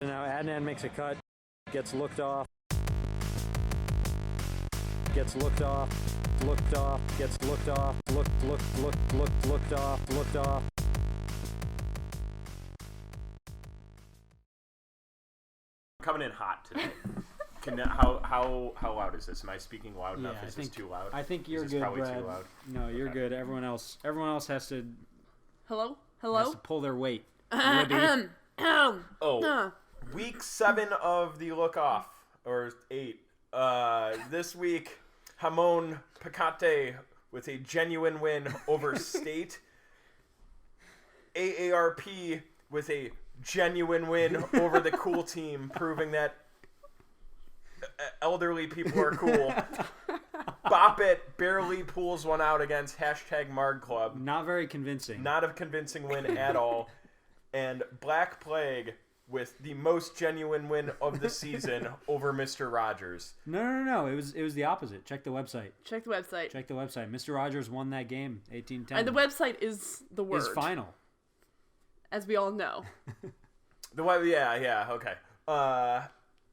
Now Adnan makes a cut, gets looked off, gets looked off, gets looked off, looked off. Coming in hot today. How loud is this? Am I speaking loud enough? Is this too loud? I think you're is this good, probably Brad. Too loud? No, you're good. Everyone else has to Hello? pull their weight. Week 7 of the Lookoff, or 8. This week, Hamon Picate with a genuine win over State. AARP with a genuine win over the cool team, proving that elderly people are cool. Bop It barely pulls one out against #Marg Club. Not very convincing. Not a convincing win at all. And Black Plague with the most genuine win of the season over Mr. Rogers. No. It was the opposite. Check the website. Check the website. Mr. Rogers won that game, 18-10. And the website is the word. Is final. As we all know. Okay.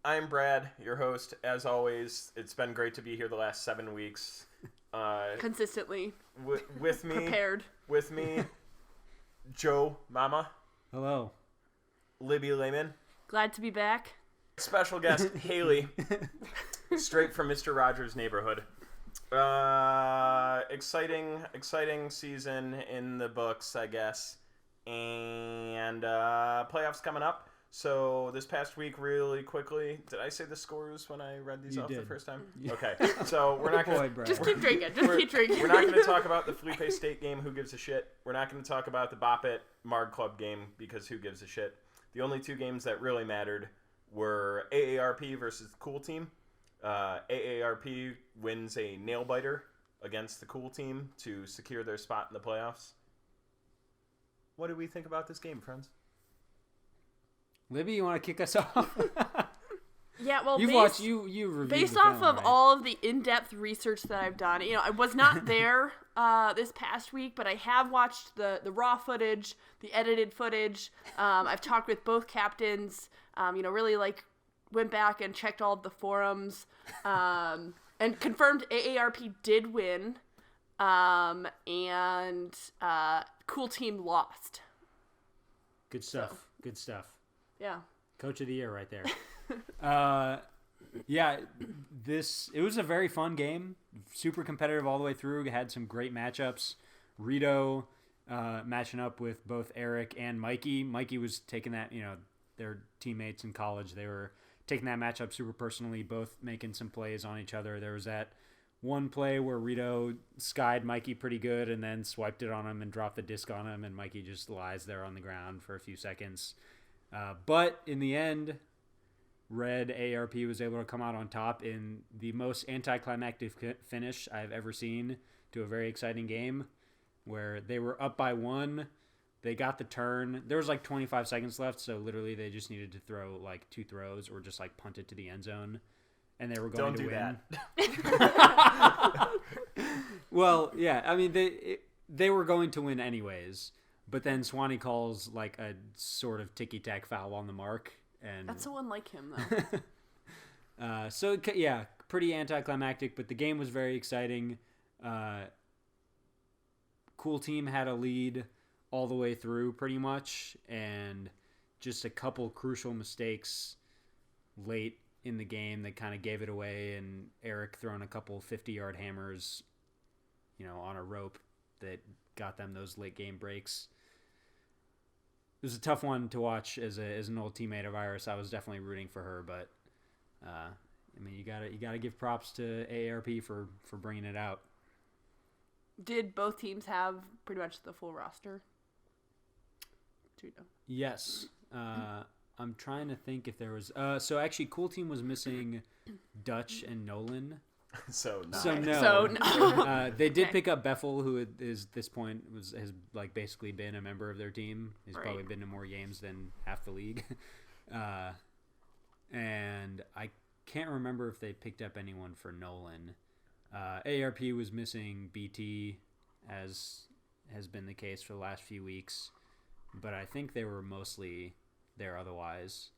I'm Brad, your host. As always, it's been great to be here the last 7 weeks. Consistently. With me. Prepared. With me, Joe Mama. Hello. Libby Lehman. Glad to be back. Special guest, Hayley. Straight from Mr. Rogers' neighborhood. Exciting season in the books, I guess. And playoffs coming up. So this past week, really quickly, did I say the scores when I read these off the first time? Okay, so we're not going to... Just keep drinking. Keep drinking. We're not going to talk about the Felipe State game, who gives a shit. We're not going to talk about the Bop It Marg Club game, because who gives a shit. The only 2 games that really mattered were AARP versus the Cool Team. AARP wins a nail-biter against the Cool Team to secure their spot in the playoffs. What do we think about this game, friends? Libby, you want to kick us off? Yeah, well, you reviewed based the off film, of right? all of the in-depth research that I've done. I was not there this past week, but I have watched the raw footage, the edited footage. I've talked with both captains. Really went back and checked all of the forums, and confirmed AARP did win, and Cool Team lost. Good stuff. Good stuff. Yeah. Coach of the year right there. It was a very fun game. Super competitive all the way through. Had some great matchups. Rito matching up with both Eric and Mikey. Mikey was taking that, their teammates in college. They were taking that matchup super personally, both making some plays on each other. There was that one play where Rito skied Mikey pretty good and then swiped it on him and dropped the disc on him, and Mikey just lies there on the ground for a few seconds. But in the end, Red ARP was able to come out on top in the most anticlimactic finish I've ever seen to a very exciting game, where they were up by 1. They got the turn. There was 25 seconds left, so literally they just needed to throw 2 throws or just punt it to the end zone, and they were going to win. That. Well, yeah, I mean they were going to win anyways. But then Swanee calls a sort of ticky-tack foul on the mark. And That's so unlike him, though. Pretty anticlimactic, but the game was very exciting. Cool Team had a lead all the way through pretty much, and just a couple crucial mistakes late in the game that kind of gave it away, and Eric throwing a couple 50-yard hammers, on a rope that got them those late game breaks. It was a tough one to watch as an old teammate of ours. I was definitely rooting for her, but you gotta give props to AARP for bringing it out. Did both teams have pretty much the full roster? Do you know? Yes. I'm trying to think if there was. So actually, Cool Team was missing Dutch and Nolan. So no. They did pick up Beffel, who is this point has basically been a member of their team. He's probably been to more games than half the league. And I can't remember if they picked up anyone for Nolan. ARP was missing BT, as has been the case for the last few weeks, but I think they were mostly there otherwise.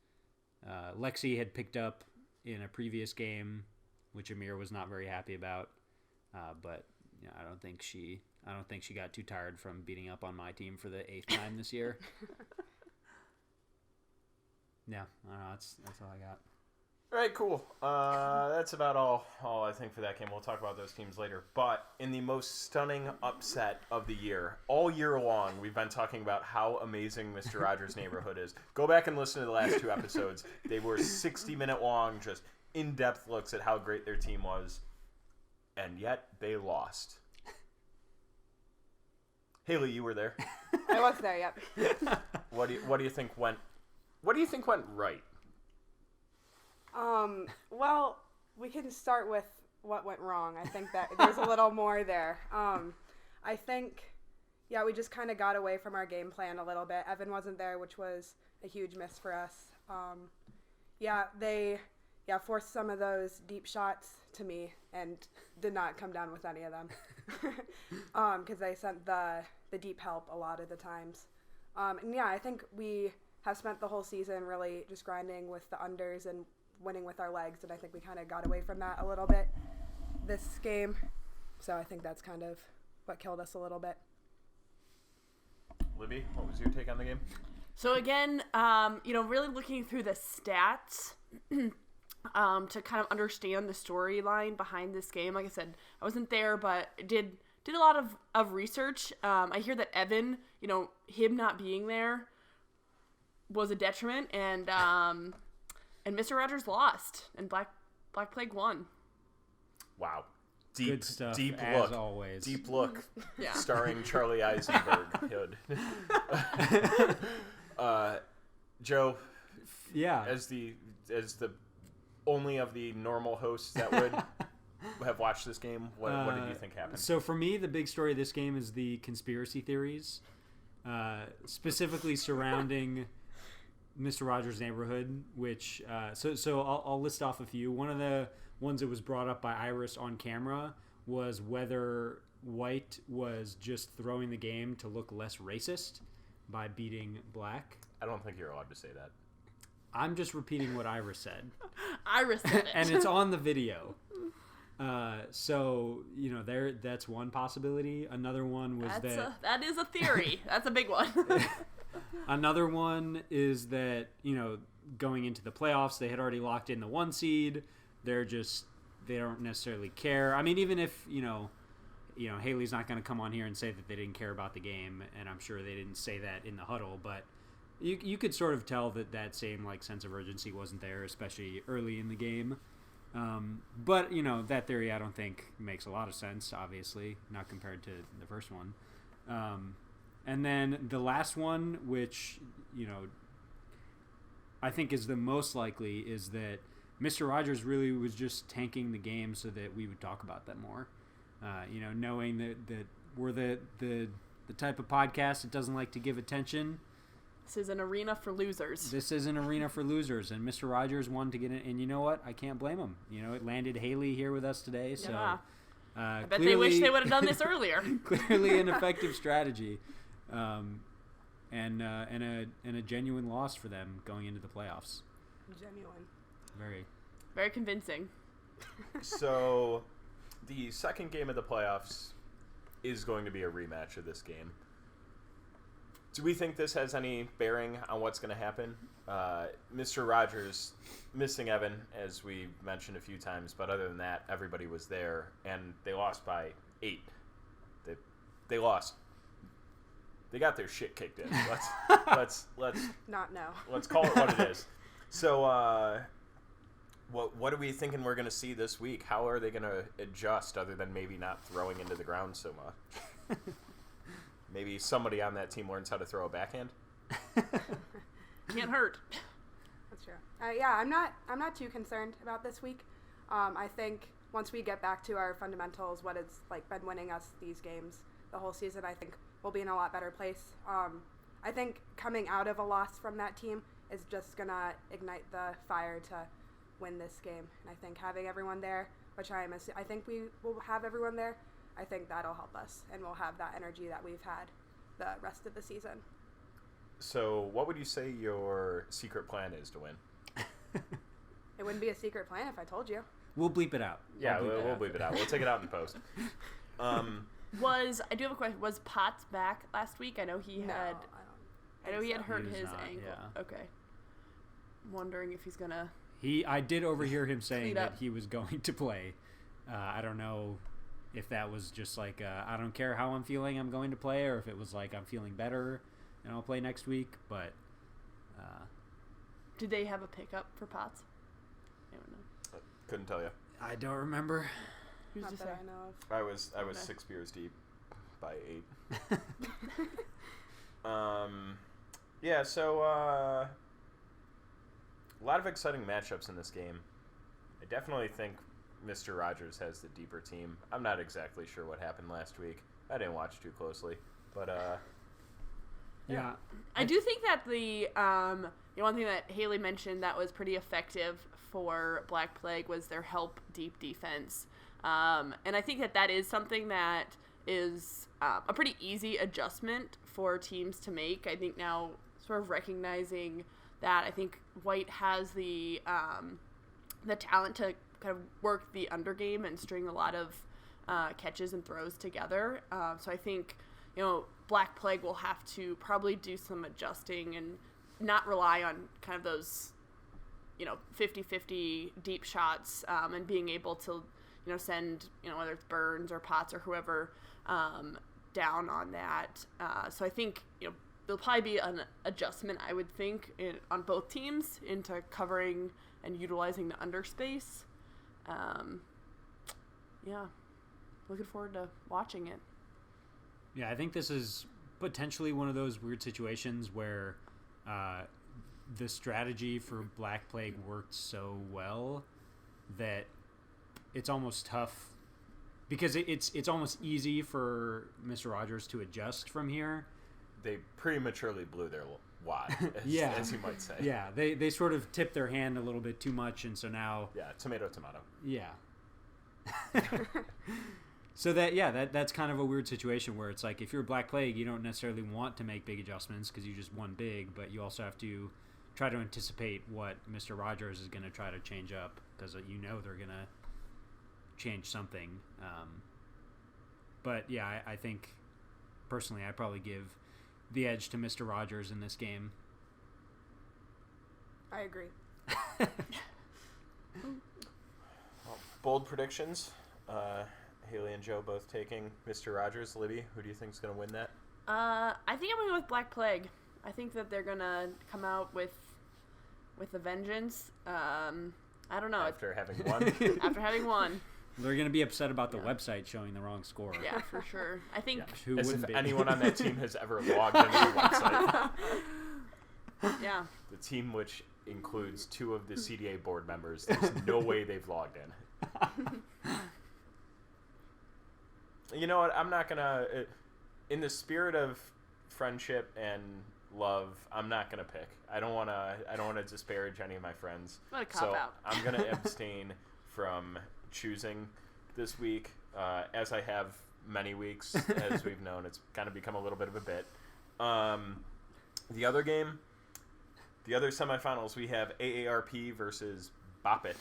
Lexi had picked up in a previous game, which Amir was not very happy about. But I don't think she got too tired from beating up on my team for the 8th time this year. Yeah, I don't know. That's all I got. All right, cool. That's about all I think for that game. We'll talk about those teams later. But in the most stunning upset of the year, all year long, we've been talking about how amazing Mr. Rogers' Neighborhood is. Go back and listen to the last 2 episodes. They were 60-minute long, just in-depth looks at how great their team was. And yet, they lost. Hayley, you were there. I was there, yep. What do you think went right? Well, we can start with what went wrong. I think that there's a little more there. I think, we just kind of got away from our game plan a little bit. Evan wasn't there, which was a huge miss for us. They forced some of those deep shots to me and did not come down with any of them. Because they sent the deep help a lot of the times. I think we have spent the whole season really just grinding with the unders and winning with our legs, and I think we kind of got away from that a little bit this game. So I think that's kind of what killed us a little bit. Libby, what was your take on the game? So again, really looking through the stats to kind of understand the storyline behind this game. Like I said, I wasn't there, but did a lot of research. I hear that Evan, him not being there was a detriment, and Mr. Rogers lost, and Black Plague won. Wow. Good stuff, deep as look. always. Deep look. Yeah. Starring Charlie Eisenberg. Joe. Yeah. As the only of the normal hosts that would have watched this game, what did you think happened? So for me, the big story of this game is the conspiracy theories, specifically surrounding Mr. Rogers' Neighborhood, which so I'll list off a few. One of the ones that was brought up by Iris on camera was whether White was just throwing the game to look less racist by beating Black. I don't think you're allowed to say that. I'm just repeating what Iris said. Iris said it. And it's on the video. So, that's one possibility. Another one was that is a theory. That's a big one. Another one is that, going into the playoffs, they had already locked in the 1 seed. They don't necessarily care. I mean, even if, Hayley's not going to come on here and say that they didn't care about the game, and I'm sure they didn't say that in the huddle, but you could sort of tell that same sense of urgency wasn't there, especially early in the game. But that theory I don't think makes a lot of sense, obviously, not compared to the first one. And then the last one, which I think is the most likely, is that Mr. Rogers really was just tanking the game so that we would talk about them more. Knowing that we're the type of podcast that doesn't like to give attention. This is an arena for losers. This is an arena for losers, and Mr. Rogers wanted to get in. And you know what? I can't blame him. It landed Hayley here with us today, so Yeah. I bet clearly, they wish they would have done this earlier. Clearly, an effective strategy, and a genuine loss for them going into the playoffs. Genuine. Very, very convincing. So, the second game of the playoffs is going to be a rematch of this game. Do we think this has any bearing on what's going to happen? Mr. Rogers missing Evan, as we mentioned a few times, but other than that, everybody was there, and they lost by 8. They lost. They got their shit kicked in. Let's not know. Let's call it what it is. So, what are we thinking we're going to see this week? How are they going to adjust, other than maybe not throwing into the ground so much? Maybe somebody on that team learns how to throw a backhand. Can't hurt. That's true. I'm not too concerned about this week. I think once we get back to our fundamentals, what it's been winning us these games the whole season, I think we'll be in a lot better place. I think coming out of a loss from that team is just gonna ignite the fire to win this game. And I think having everyone there, which I think we will have everyone there. I think that'll help us, and we'll have that energy that we've had the rest of the season. So what would you say your secret plan is to win? It wouldn't be a secret plan if I told you. We'll bleep it out. Yeah, we'll bleep it out. We'll take it out in post. I do have a question. Was Potts back last week? I know he had. I know he had hurt his ankle. Yeah. Okay. I'm wondering if he's gonna. I did overhear him saying that he was going to play. I don't know if that was just like I don't care how I'm feeling, I'm going to play, or if it was like I'm feeling better and I'll play next week. But did they have a pickup for Potts? I don't know. Couldn't tell you. I don't remember. Not that I know of. I was 6 beers deep by 8. Yeah, so a lot of exciting matchups in this game. I definitely think Mr. Rogers has the deeper team. I'm not exactly sure what happened last week. I didn't watch too closely, but yeah. I do think that the one thing that Hayley mentioned that was pretty effective for Black Plague was their help deep defense. And I think that is something that is a pretty easy adjustment for teams to make. I think now sort of recognizing that I think White has the talent to kind of work the undergame and string a lot of catches and throws together. So I think, Black Plague will have to probably do some adjusting and not rely on kind of those, 50-50 deep shots and being able to, send, whether it's Burns or Potts or whoever down on that. So I think, there'll probably be an adjustment, I would think, on both teams into covering and utilizing the underspace. Yeah, looking forward to watching it. Yeah, I think this is potentially one of those weird situations where the strategy for Black Plague worked so well that it's almost tough because it's almost easy for Mr. Rogers to adjust from here. They prematurely blew their wad, as you might say. Yeah, they sort of tipped their hand a little bit too much, and so now... Yeah, tomato. Yeah. So that's kind of a weird situation where it's like if you're Black Plague, you don't necessarily want to make big adjustments because you just won big, but you also have to try to anticipate what Mr. Rogers is going to try to change up because they're going to change something. But yeah, I think personally I'd probably give the edge to Mr. Rogers in this game. I agree. Well, bold predictions. Hayley and Joe both taking Mr. Rogers. Libby, who do you think is going to win that? I think I'm going to go with Black Plague. I think that they're going to come out with a vengeance. I don't know. After having won? After having won. They're going to be upset about the website showing the wrong score. Yeah, for sure. I think... Who as wouldn't if be? anyone on that team has ever logged into the website. Yeah. The team which includes 2 of the CDA board members. There's no way they've logged in. You know what? I'm not going to... In the spirit of friendship and love, I'm not going to pick. I don't want to disparage any of my friends. What a cop-out. I'm going to abstain from choosing this week, as I have many weeks. As we've known, it's kind of become a little bit of a bit. The other game, the other semifinals, we have AARP versus Bop It.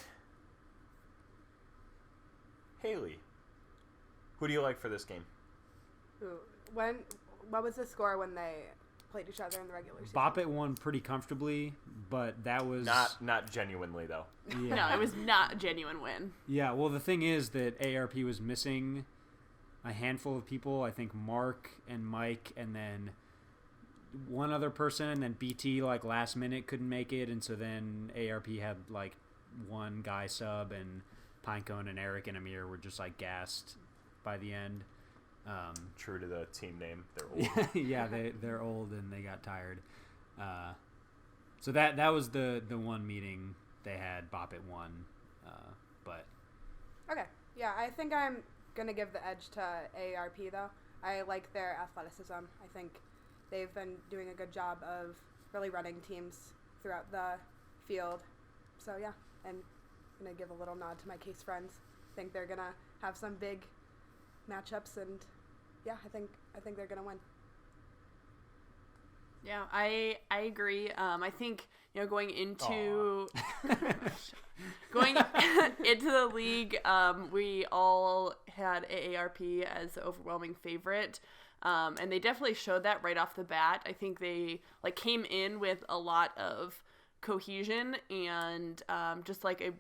Hayley, who do you like for this game? What was the score when they played each other in the regular season? Bop It won pretty comfortably, but that was... Not genuinely, though. Yeah. No, it was not a genuine win. Yeah, well, the thing is that ARP was missing a handful of people. I think Mark and Mike and then one other person, and then BT, last minute couldn't make it, and so then ARP had, one guy sub, and Pinecone and Eric and Amir were just, gassed by the end. True to the team name, they're old. Yeah, they're old and they got tired. So that was the one meeting they had. Bop It won, but Okay, yeah, I think I'm gonna give the edge to AARP though. I like their athleticism. I think they've been doing a good job of really running teams throughout the field. So yeah, and I'm gonna give a little nod to my Case friends. I think they're gonna have some big matchups, and yeah, I think they're gonna win. Yeah, I agree. I think going into into the league, we all had AARP as the overwhelming favorite. And they definitely showed that right off the bat. I think they came in with a lot of cohesion and just a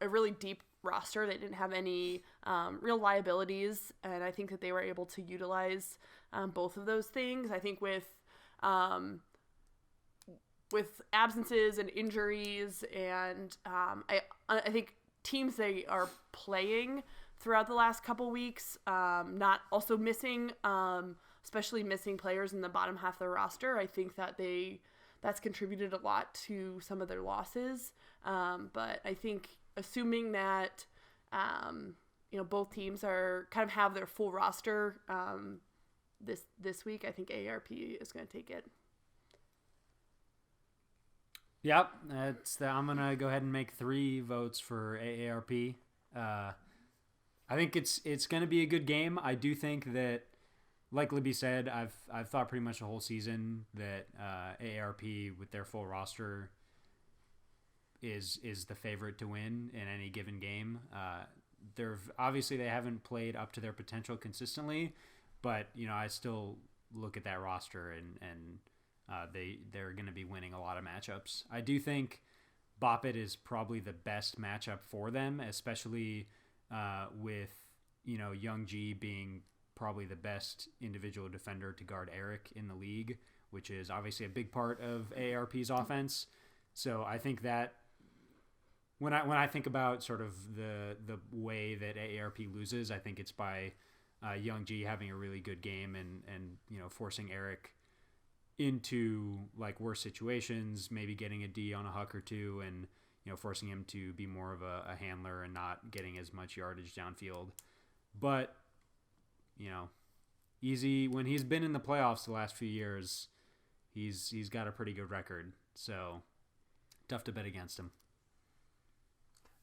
really deep roster. They didn't have any real liabilities, and I think that they were able to utilize both of those things. I think with absences and injuries, and I think teams they are playing throughout the last couple weeks, not also missing, especially missing players in the bottom half of the roster. I think that that's contributed a lot to some of their losses. But I think assuming that both teams are kind of have their full roster this week, I think AARP is going to take it. Yep, I'm going to go ahead and make 3 votes for AARP. I think it's going to be a good game. I do think that, like Libby said, I've thought pretty much the whole season that AARP with their full roster is the favorite to win in any given game. Obviously they haven't played up to their potential consistently, but I still look at that roster and they're going to be winning a lot of matchups. I do think Boppet is probably the best matchup for them, especially with Young G being probably the best individual defender to guard Eric in the league, which is obviously a big part of AARP's offense. So I think that when I think about sort of the way that AARP loses, I think it's by Young G having a really good game and forcing Eric into worse situations, maybe getting a D on a huck or two, and forcing him to be more of a handler and not getting as much yardage downfield. But easy when he's been in the playoffs the last few years, he's got a pretty good record, so tough to bet against him.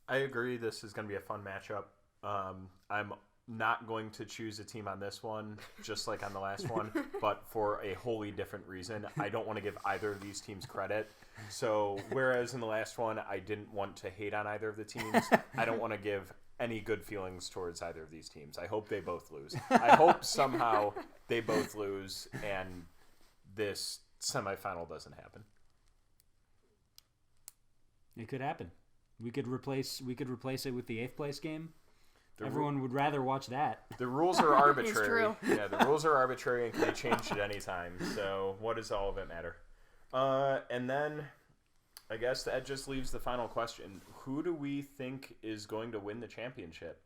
I agree. This is going to be a fun matchup. I'm not going to choose a team on this one, just like on the last one, but for a wholly different reason. I don't want to give either of these teams credit. So whereas in the last one, I didn't want to hate on either of the teams, I don't want to give any good feelings towards either of these teams. I hope they both lose. I hope somehow they both lose and this semifinal doesn't happen. It could happen. We could replace it with the 8th place game. Everyone would rather watch that. The rules are arbitrary. It's true. Yeah, the rules are arbitrary and can be changed at any time. So what does all of it matter? And then I guess that just leaves the final question. Who do we think is going to win the championship?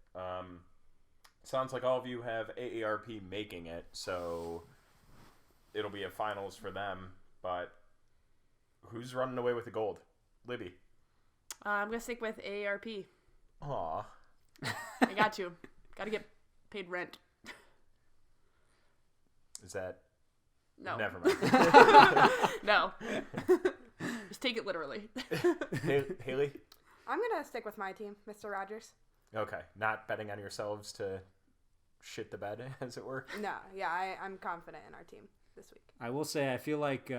Sounds like all of you have AARP making it, so it'll be a finals for them. But who's running away with the gold? Libby. I'm going to stick with AARP. Aw. I got to. Got to get paid rent. Is that... No. Never mind. No. Just take it literally. Hayley? I'm going to stick with my team, Mr. Rogers. Okay. Not betting on yourselves to shit the bed, as it were? No. Yeah, I'm confident in our team this week. I will say, I feel like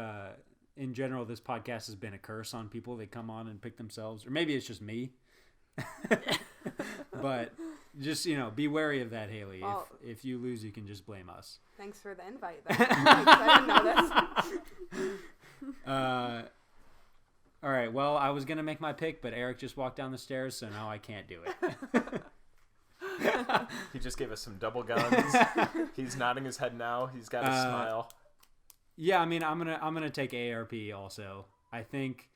in general, this podcast has been a curse on people. They come on and pick themselves. Or maybe it's just me. But just, be wary of that, Hayley. Well, if you lose, you can just blame us. Thanks for the invite. I didn't know this. All right. Well, I was going to make my pick, but Eric just walked down the stairs, so now I can't do it. He just gave us some double guns. He's nodding his head now. He's got a smile. Yeah, I mean, I'm gonna take AARP also. I think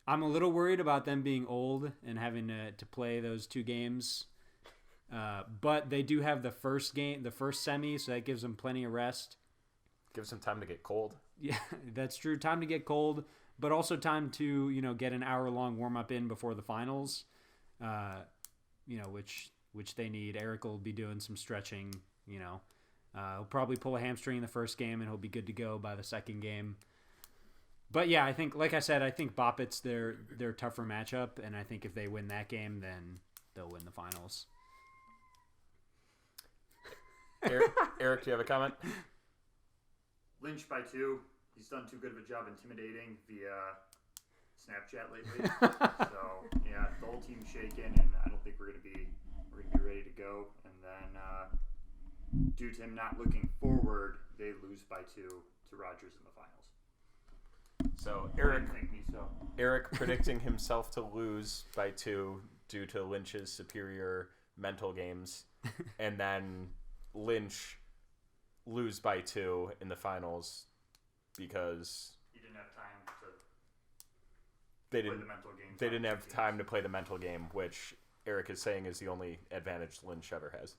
I'm a little worried about them being old and having to play those 2 games. But they do have the first semi, so that gives them plenty of rest. Gives them time to get cold. Yeah, that's true. Time to get cold, but also time to, get an hour-long warm-up in before the finals, which they need. Eric will be doing some stretching, He'll probably pull a hamstring in the first game, and he'll be good to go by the second game. But yeah, I think, like I said, I think Boppet's their tougher matchup, and I think if they win that game, then they'll win the finals. Eric, do you have a comment? Lynch by 2. He's done too good of a job intimidating via Snapchat lately. So, yeah, the whole team's shaken, and I don't think we're him not looking forward, they lose by 2 to Rogers in the finals. So Mari and Miso. Eric predicting himself to lose by 2 due to Lynch's superior mental games, and then Lynch lose by 2 in the finals because He didn't have time to they play didn't the mental games. they didn't have time to play the mental game, which Eric is saying is the only advantage Lynch ever has.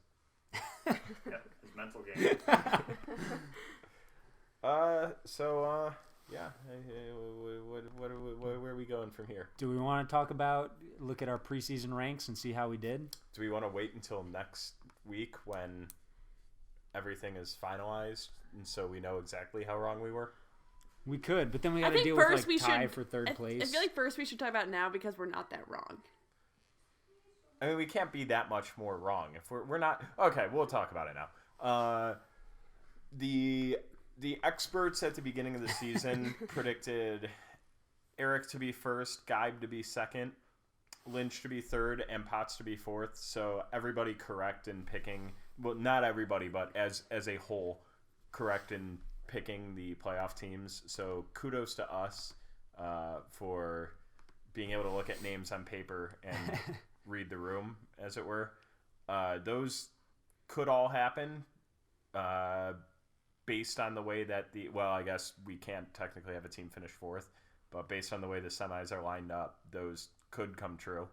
Yeah, his mental game. Yeah. Where are we going from here? Do we want to look at our preseason ranks and see how we did? Do we want to wait until next week when everything is finalized, and so we know exactly how wrong we were? We could, but then we got to think deal with first like we tie should- for third place. I feel like first we should talk about now because we're not that wrong. I mean, we can't be that much more wrong if we're not. Okay, we'll talk about it now. The experts at the beginning of the season predicted Eric to be first, Geib to be second, Lynch to be third, and Potts to be fourth. So everybody correct in picking. Well, not everybody, but as a whole, correct in picking the playoff teams. So kudos to us for being able to look at names on paper and read the room, as it were. Those could all happen based on the way that I guess we can't technically have a team finish fourth, but based on the way the semis are lined up, those could come true.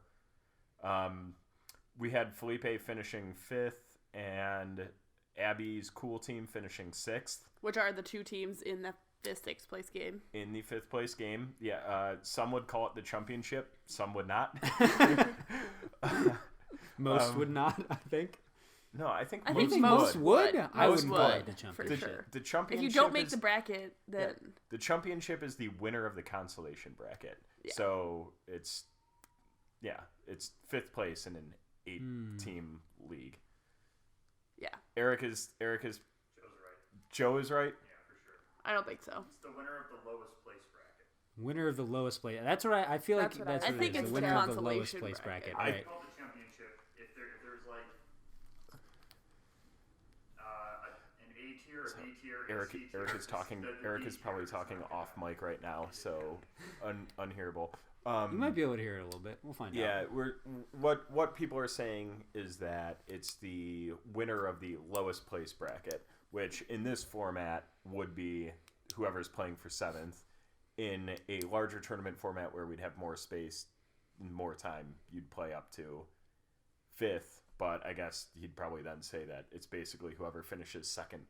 We had Felipe finishing fifth and Abby's cool team finishing sixth. Which are the 2 teams in the 6th place game. In the 5th place game. Yeah, some would call it the championship, some would not. Most would not, I think. No, I think most would. I Most wouldn't call would, it the for championship. sure. The championship. If you don't make is, the bracket, then the championship is the winner of the consolation bracket. Yeah. So it's 5th place in an 8-team league. yeah, Eric is Joe's right. Joe is right. Yeah, for sure. I don't think so. It's the winner of the lowest place bracket. Winner of the lowest place. That's what I feel like. That's what That's I what think it is. it's The the winner of the lowest consolation place bracket. bracket. Right. Call the championship if there's like an A tier, a B tier, a Eric C tier. is talking. The Eric D is probably tier talking something off like mic right now, so unhearable. You might be able to hear it a little bit. We'll find Yeah, out. what people are saying is that it's the winner of the lowest place bracket, which in this format would be whoever's playing for 7th. In a larger tournament format where we'd have more space and more time, you'd play up to 5th, but I guess he'd probably then say that it's basically whoever finishes second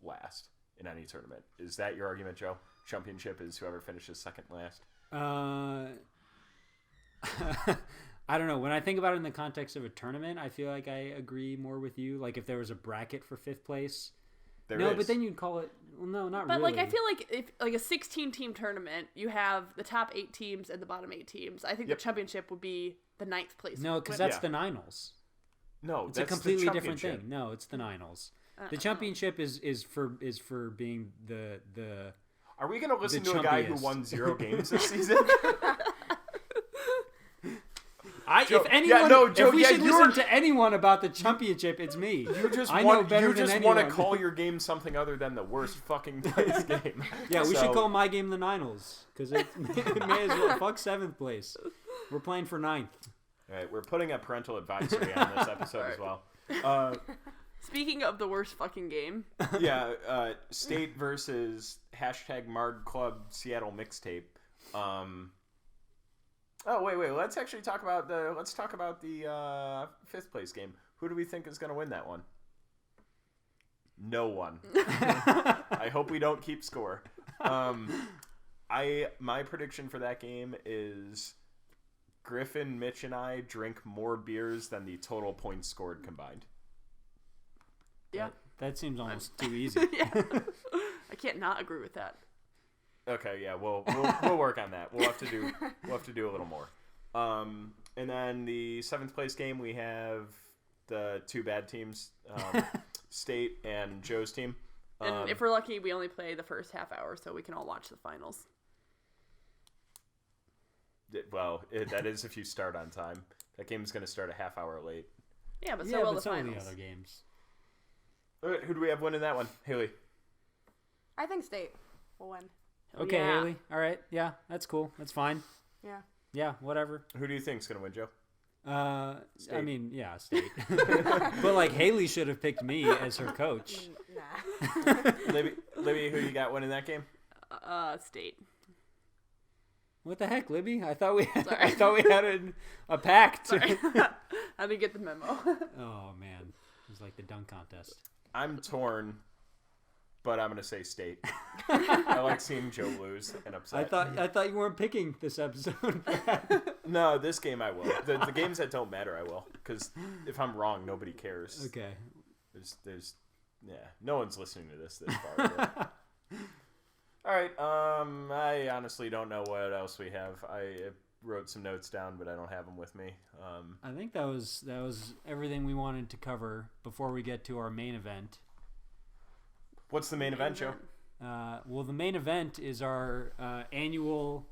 last in any tournament. Is that your argument, Joe? Championship is whoever finishes second last? I don't know. When I think about it in the context of a tournament, I feel like I agree more with you. Like if there was a bracket for 5th place. There No, is. but then you'd call it. Well, no, not But really. like I feel like if like a 16-team tournament, you have the top 8 teams and the bottom 8 teams. I think Yep. the championship would be the 9th place. No, because winner. that's the Ninals. No, It's a that's the completely different championship. thing. No, it's the Ninals. The Uh-uh. championship is for being the Are we going to listen The to a guy who chumpiest. won 0 games this season? Joe- if anyone, Joe, if we yeah, should you're- listen to anyone about the championship, it's me. You just I want know better you than just anyone. want to call your game something other than the worst fucking place game. Yeah, we So- should call my game the Ninals because it may as well fuck 7th place. We're playing for 9th. All right, we're putting a parental advisory on this episode as well. Speaking of the worst fucking game, State versus #Marg Club Seattle mixtape. Oh wait, let's actually talk about the 5th place game. Who do we think is going to win that one? No one. I hope we don't keep score. My prediction for that game is Griffin, Mitch, and I drink more beers than the total points scored combined. yeah, That seems almost too easy. yeah, I can't not agree with that. Okay, yeah, we'll work on that. We'll have to do a little more. And then the 7th place game, we have the 2 bad teams, State and Joe's team. And if we're lucky, we only play the first half hour, so we can all watch the finals. That is if you start on time. That game's going to start a half hour late. Yeah, but so Yeah, will but the so are the finals. other games. All right, who do we have winning that one? Haley. I think State will win. Okay, Yeah. Haley. All right. Yeah, that's cool. That's fine. Yeah. Yeah, whatever. Who do you think's going to win, Joe? I State. mean, yeah, State. But like Haley should have picked me as her coach. Nah. Libby, who you got winning that game? State. What the heck, Libby? I thought we had, Sorry. I thought we had a pact. Sorry. I didn't get the memo. Oh man, it was like the dunk contest. I'm torn, but I'm going to say State. I like seeing Joe lose and upset. I thought you weren't picking this episode. No, this game I will. The games that don't matter, I will. Because if I'm wrong, nobody cares. Okay. Yeah, no one's listening to this far. All right. I honestly don't know what else we have. I wrote some notes down, but I don't have them with me. I think that was everything we wanted to cover before we get to our main event. What's the main event, Joe? Well, the main event is our annual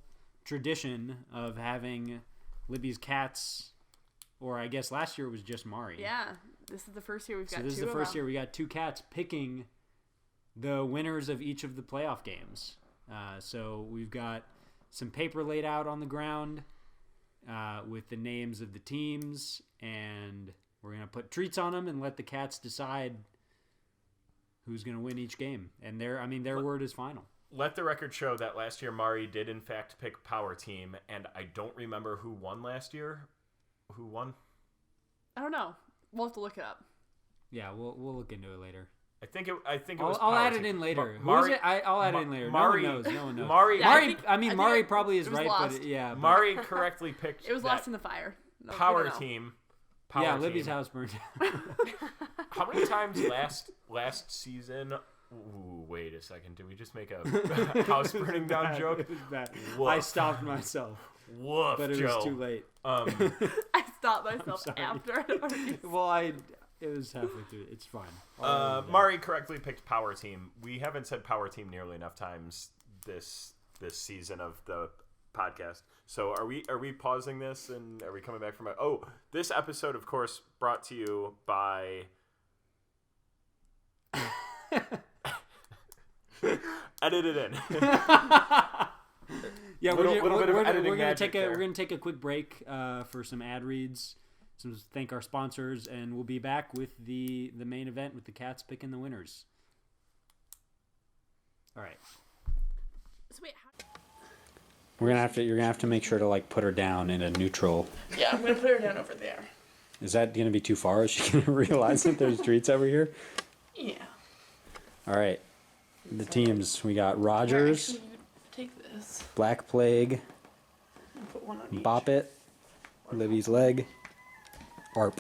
tradition of having Libby's cats, or I guess last year it was just Mari. Yeah, this is the first year we've got So this is two the of first them. year we got two cats picking the winners of each of the playoff games. So we've got some paper laid out on the ground with the names of the teams, and we're going to put treats on them and let the cats decide who's going to win each game. And their word is final. Let the record show that last year Mari did in fact pick Power Team, and I don't remember who won last year. Who won? I don't know. We'll have to look it up. Yeah, we'll look into it later. I think it was. I'll Power add Team. it in later. Who Mari, is it? I'll add it in later. Mari- No one knows. Mari, Yeah, Mari think probably is it was right, lost. but yeah. But, Mari correctly picked. It was that lost in the fire. No, we Power don't know. Team. yeah, Power Libby's Team. house burned down. How many times last season? Ooh, wait a second. Did we just make a house burning down joke? It was bad. Woof. I stopped myself, Woof, but it Joe. was too late. I stopped myself sorry. after it already. Well, it was halfway through. It's fine. Mari correctly picked Power Team. We haven't said Power Team nearly enough times this season of the podcast. So are we pausing this and are we coming back from it? Oh, this episode, of course, brought to you by. Edit it in. Yeah, Little bit of editing we're gonna magic there. we're gonna take a quick break for some ad reads. So thank our sponsors, and we'll be back with the main event with the cats picking the winners. All right. So wait, You're gonna have to make sure to like put her down in a neutral. yeah, I'm gonna put her down over there. Is that gonna be too far? Is she gonna realize that there's treats over here? Yeah. All right. The teams we got Rogers, Actually, take this. Black Plague, And put one on each. Bop It, Libby's Leg, Arp.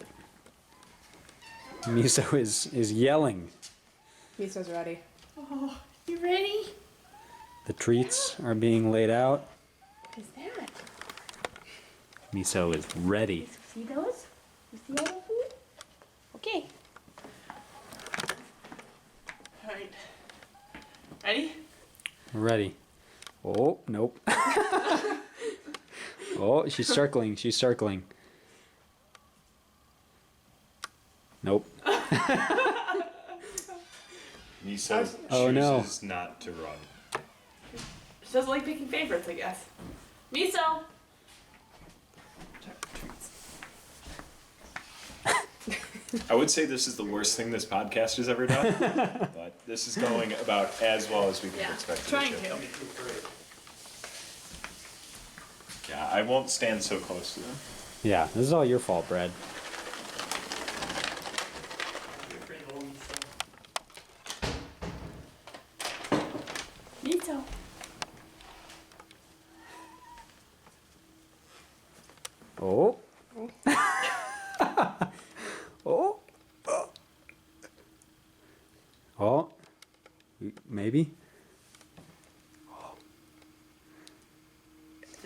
Miso is yelling. Miso's ready. Oh, you ready? The treats are being laid out. What is that? Miso is ready. See those? You see all the food? Okay. All right. Ready? Ready. Oh, nope. Oh, she's circling. She's circling. Nope. Miso Oh, no. chooses not to run. She doesn't like picking favorites, I guess. Miso! I would say this is the worst thing this podcast has ever done, but this is going about as well as we could Yeah, expect. trying it to. Yeah, I won't stand so close to them. Yeah, this is all your fault, Brad. Miso. Oh. Oh. Oh. Maybe.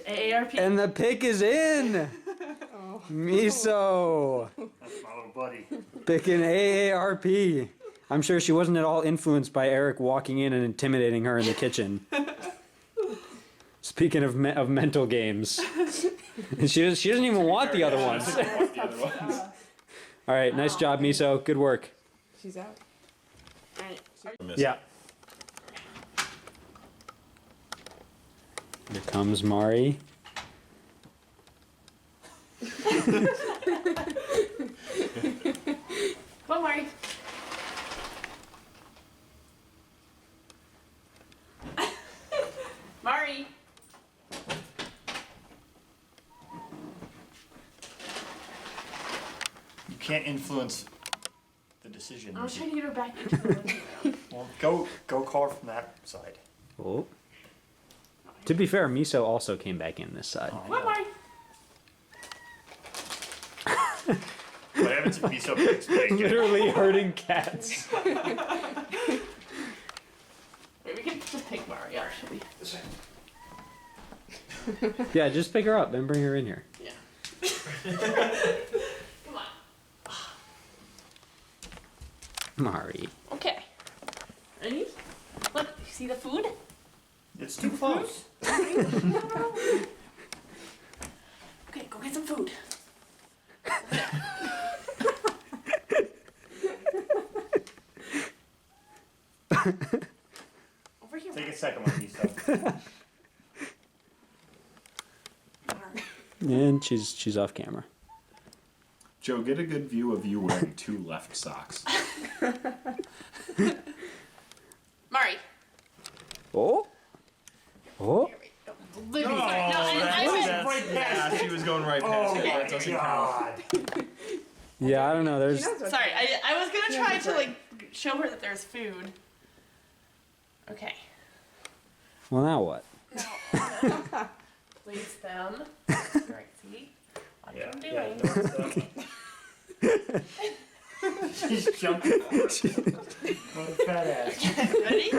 AARP. And the pick is in. Miso That's my little buddy. picking AARP. I'm sure she wasn't at all influenced by Eric walking in and intimidating her in the kitchen. Speaking of mental games, and she doesn't even want the other ones. The other ones. All right, nice job, Miso. Good work. She's out. Alright. Yeah. Here comes Mari. Come on, Mari. Mari. You can't influence the decision. I was trying to get her back into the living room. Well, go call her from that side. Oh. To be fair, Miso also came back in this side. Come on, Mari. What happens if Miso picks big? Literally hurting cats. Wait, we can just pick Mari, actually. Yeah, just pick her up and bring her in here. Yeah. Come on. Mari. Okay. Ready? Look, you see the food? It's too close. Okay, go get some food. Over here. Take a second one, Miso. And she's off camera. Joe, get a good view of you wearing 2 left socks. Mari. Oh. Oh. Here, wait. No, I went right Yeah, she was going right past it. That doesn't count. Yeah, I don't know. There's. Sorry, I was gonna try to like show her that there's food. Okay. Well, now what? Place them. Right, see? Watch what I'm doing. She's jumping for it. What a fat ass. Ready?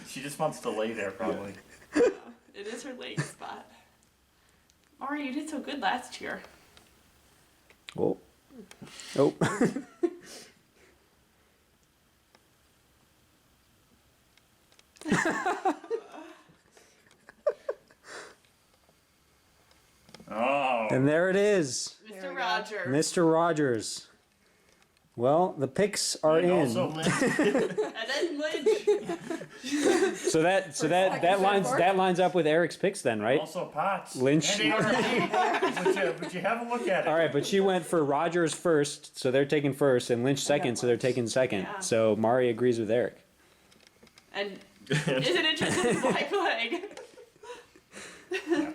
She just wants to lay there, probably. It is her laying spot. Mari, you did so good last year. Oh. Oh. Oh. And there it is. Mr. Rogers. Mr. Rogers. Well, the picks are And in. also Lynn. And then Lynch. So that lines up with Eric's picks then, right? Also Potts. Lynch. And ARP. Would you have a look at it? All right, but she went for Rogers first, so they're taking first, and Lynch second, so they're taking second. Yeah. So Mari agrees with Eric. And isn't interested in Black Flag.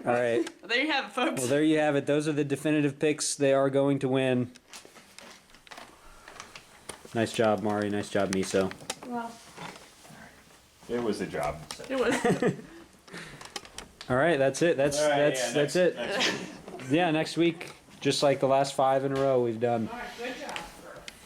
All right. Well, there you have it, folks. Well, there you have it. Those are the definitive picks. They are going to win. Nice job, Mari. Nice job, Miso. Well, It was a job. it was. All right, that's it. That's it. Next week. Yeah, next week, just like the last 5 in a row we've done. Alright, good